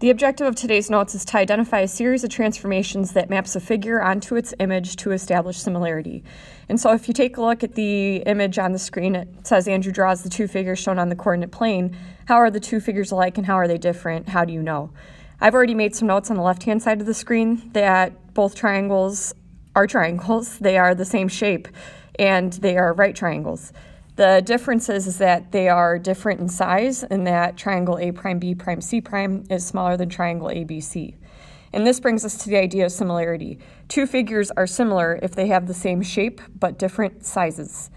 The objective of today's notes is to identify a series of transformations that maps a figure onto its image to establish similarity. And so if you take a look at the image on the screen, it says Andrew draws the two figures shown on the coordinate plane. How are the two figures alike and how are they different? How do you know? I've already made some notes on the left-hand side of the screen that both triangles are triangles. They are the same shape and they are right triangles. The difference is that they are different in size and that triangle A prime B prime C prime is smaller than triangle ABC. And this brings us to the idea of similarity. Two figures are similar if they have the same shape but different sizes.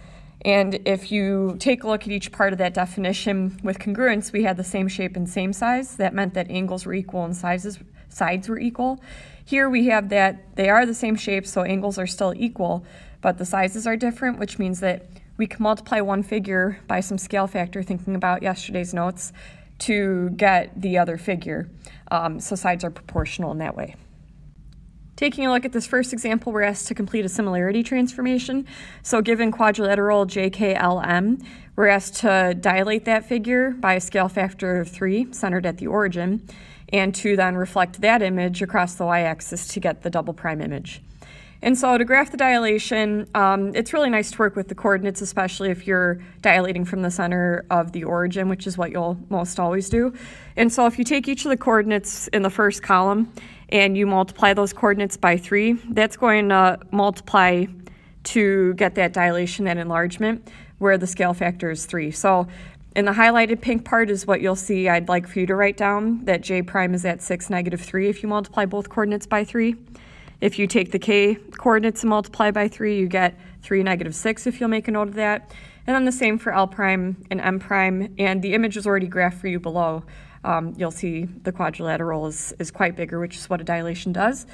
And if you take a look at each part of that definition with congruence, we had the same shape and same size. That meant that angles were equal and sides were equal. Here we have that they are the same shape, so angles are still equal, but the sizes are different, which means that we can multiply one figure by some scale factor, thinking about yesterday's notes, to get the other figure. So sides are proportional in that way. Taking a look at this first example, we're asked to complete a similarity transformation. So given quadrilateral JKLM, we're asked to dilate that figure by a scale factor of 3, centered at the origin, and to then reflect that image across the y-axis to get the double prime image. And so to graph the dilation, it's really nice to work with the coordinates, especially if you're dilating from the center of the origin, which is what you'll most always do. And so if you take each of the coordinates in the first column and you multiply those coordinates by 3, that's going to multiply to get that dilation, that enlargement, where the scale factor is 3. So in the highlighted pink part is what you'll see I'd like for you to write down, that J prime is at 6, -3 if you multiply both coordinates by 3. If you take the k coordinates and multiply by 3, you get 3, -6 if you'll make a note of that. And then the same for L prime and M prime, and the image is already graphed for you below. You'll see the quadrilateral is quite bigger, which is what a dilation does.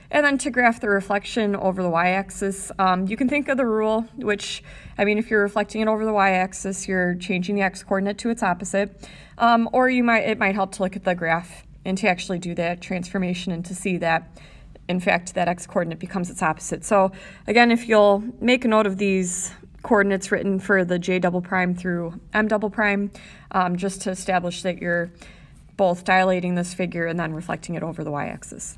And then to graph the reflection over the y-axis, you can think of the rule, which, I mean, if you're reflecting it over the y-axis, you're changing the x-coordinate to its opposite. Or it might help to look at the graph and to actually do that transformation and to see that in fact, that x-coordinate becomes its opposite. So again, if you'll make a note of these coordinates written for the J double prime through M double prime, just to establish that you're both dilating this figure and then reflecting it over the y-axis.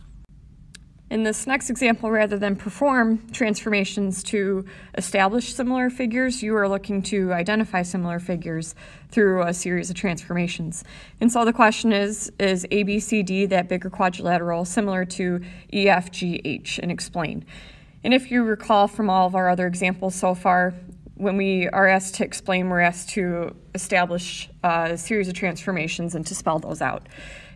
In this next example, rather than perform transformations to establish similar figures, you are looking to identify similar figures through a series of transformations. And so the question is ABCD, that bigger quadrilateral, similar to EFGH, and explain. And if you recall from all of our other examples so far, when we are asked to explain, we're asked to establish a series of transformations and to spell those out.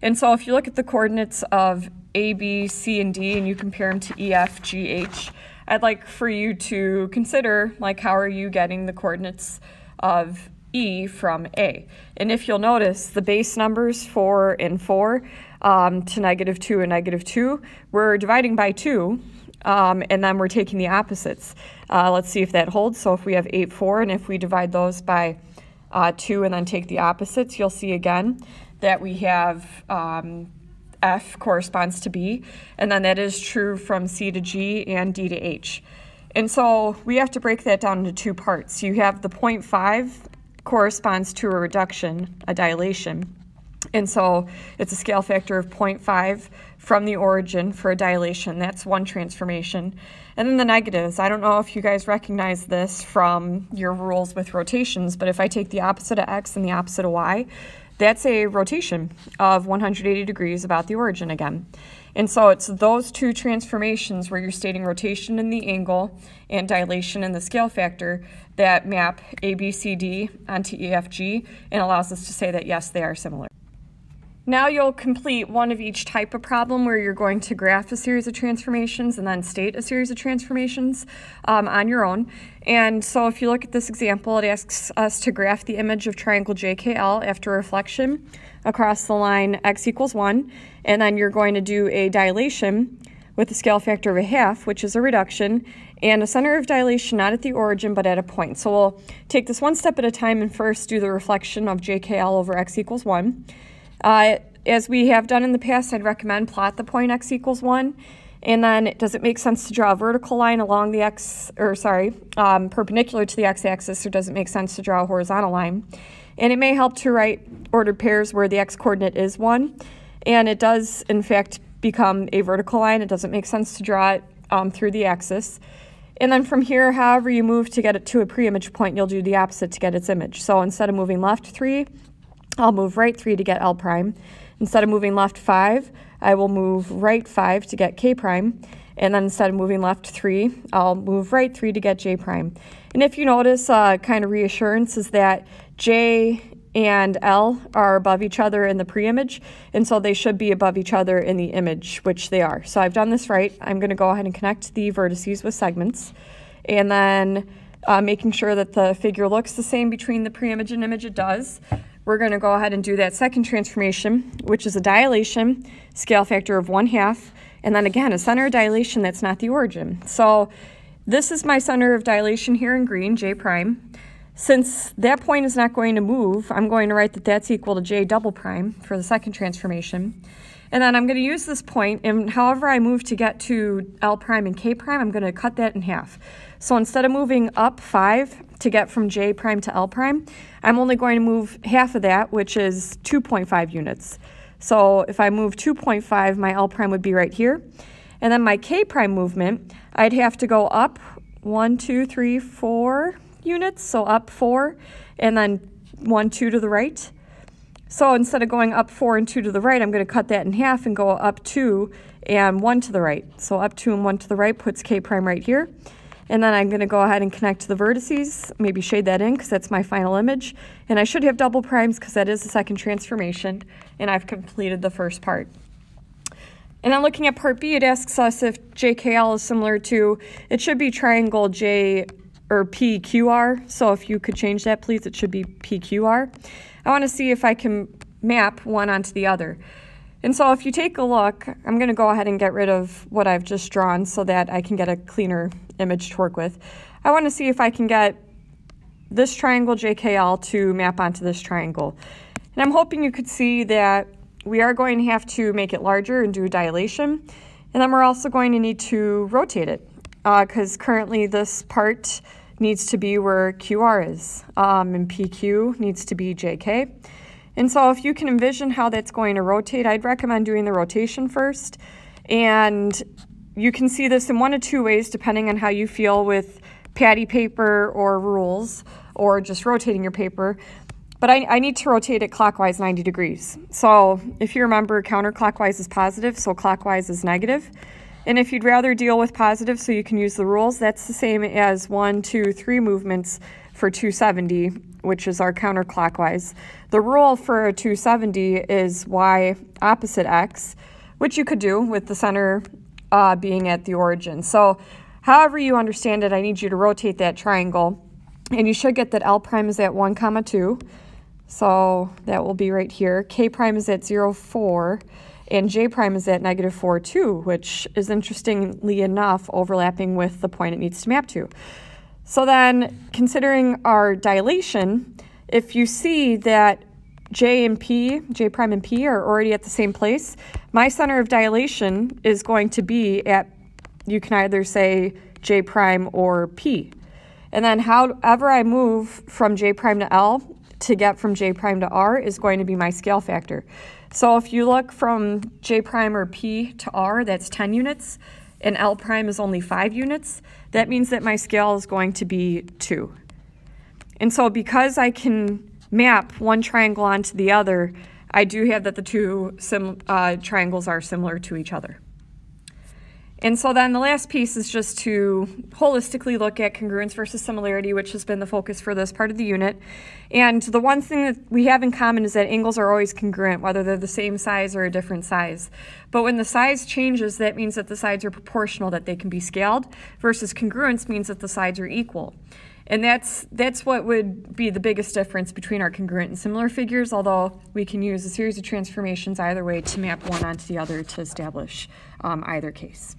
And so if you look at the coordinates of A, B, C, and D, and you compare them to E, F, G, H, I'd like for you to consider, like, how are you getting the coordinates of E from A? And if you'll notice, the base numbers 4 and 4 to -2 and -2, we're dividing by 2, and then we're taking the opposites. Let's see if that holds. So if we have 8, 4, and if we divide those by 2 and then take the opposites, you'll see again that we have F corresponds to B, and then that is true from C to G and D to H. And so we have to break that down into two parts. You have the 0.5 corresponds to a reduction, a dilation. And so it's a scale factor of 0.5 from the origin for a dilation. That's one transformation. And then the negatives. I don't know if you guys recognize this from your rules with rotations, but if I take the opposite of X and the opposite of Y, that's a rotation of 180 degrees about the origin again. And so it's those two transformations where you're stating rotation in the angle and dilation in the scale factor that map ABCD onto EFG and allows us to say that, yes, they are similar. Now you'll complete one of each type of problem where you're going to graph a series of transformations and then state a series of transformations on your own. And so if you look at this example, it asks us to graph the image of triangle JKL after reflection across the line x = 1, and then you're going to do a dilation with a scale factor of 1/2, which is a reduction, and a center of dilation not at the origin but at a point. So we'll take this one step at a time and first do the reflection of JKL over x = 1. As we have done in the past, I'd recommend plot the point x = 1, and then does it make sense to draw a vertical line along the perpendicular to the x-axis, or does it make sense to draw a horizontal line? And it may help to write ordered pairs where the x-coordinate is 1, and it does, in fact, become a vertical line. It doesn't make sense to draw it through the axis. And then from here, however you move to get it to a pre-image point, you'll do the opposite to get its image. So instead of moving left 3, I'll move right 3 to get L prime. Instead of moving left 5, I will move right 5 to get K prime. And then instead of moving left 3, I'll move right 3 to get J prime. And if you notice, kind of reassurance is that J and L are above each other in the pre-image, and so they should be above each other in the image, which they are. So I've done this right. I'm going to go ahead and connect the vertices with segments, and then making sure that the figure looks the same between the pre-image and image. It does. We're going to go ahead and do that second transformation, which is a dilation, scale factor of 1/2, and then again a center of dilation that's not the origin. So this is my center of dilation here in green, J prime. Since that point is not going to move, I'm going to write that that's equal to J double prime for the second transformation. And then I'm going to use this point, and however I move to get to L prime and K prime, I'm going to cut that in half. So instead of moving up 5 to get from J prime to L prime, I'm only going to move half of that, which is 2.5 units. So if I move 2.5, my L prime would be right here. And then my K prime movement, I'd have to go up 1, 2, 3, 4 units, so up 4, and then 1, 2 to the right. So instead of going up 4 and 2 to the right, I'm going to cut that in half and go up 2 and 1 to the right. So up 2 and 1 to the right puts K prime right here. And then I'm going to go ahead and connect the vertices, maybe shade that in because that's my final image. And I should have double primes because that is the second transformation, and I've completed the first part. And then looking at part B, it asks us if JKL is similar to, it should be triangle J or PQR, so if you could change that, please, it should be PQR. I want to see if I can map one onto the other. And so if you take a look, I'm going to go ahead and get rid of what I've just drawn so that I can get a cleaner image to work with. I want to see if I can get this triangle JKL to map onto this triangle. And I'm hoping you could see that we are going to have to make it larger and do a dilation, and then we're also going to need to rotate it because currently this part needs to be where QR is, and PQ needs to be JK. And so if you can envision how that's going to rotate, I'd recommend doing the rotation first. And you can see this in one of two ways depending on how you feel with patty paper or rules or just rotating your paper. But I need to rotate it clockwise 90 degrees. So if you remember, counterclockwise is positive, so clockwise is negative. And if you'd rather deal with positive so you can use the rules, that's the same as 1, 2, 3 movements for 270, which is our counterclockwise. The rule for a 270 is y opposite x, which you could do with the center being at the origin. So however you understand it, I need you to rotate that triangle. And you should get that L prime is at 1, 2. So that will be right here. K prime is at 0, 4. And J prime is at -4, 2, which is interestingly enough overlapping with the point it needs to map to. So then, considering our dilation, if you see that J prime and P are already at the same place, my center of dilation is going to be at, you can either say J prime or P. And then however I move from J prime to L to get from J prime to R is going to be my scale factor. So if you look from J prime or P to R, that's 10 units, and L prime is only 5 units. That means that my scale is going to be 2. And so because I can map one triangle onto the other, I do have that the two triangles are similar to each other. And so then the last piece is just to holistically look at congruence versus similarity, which has been the focus for this part of the unit. And the one thing that we have in common is that angles are always congruent, whether they're the same size or a different size. But when the size changes, that means that the sides are proportional, that they can be scaled, versus congruence means that the sides are equal. And that's what would be the biggest difference between our congruent and similar figures, although we can use a series of transformations either way to map one onto the other to establish either case.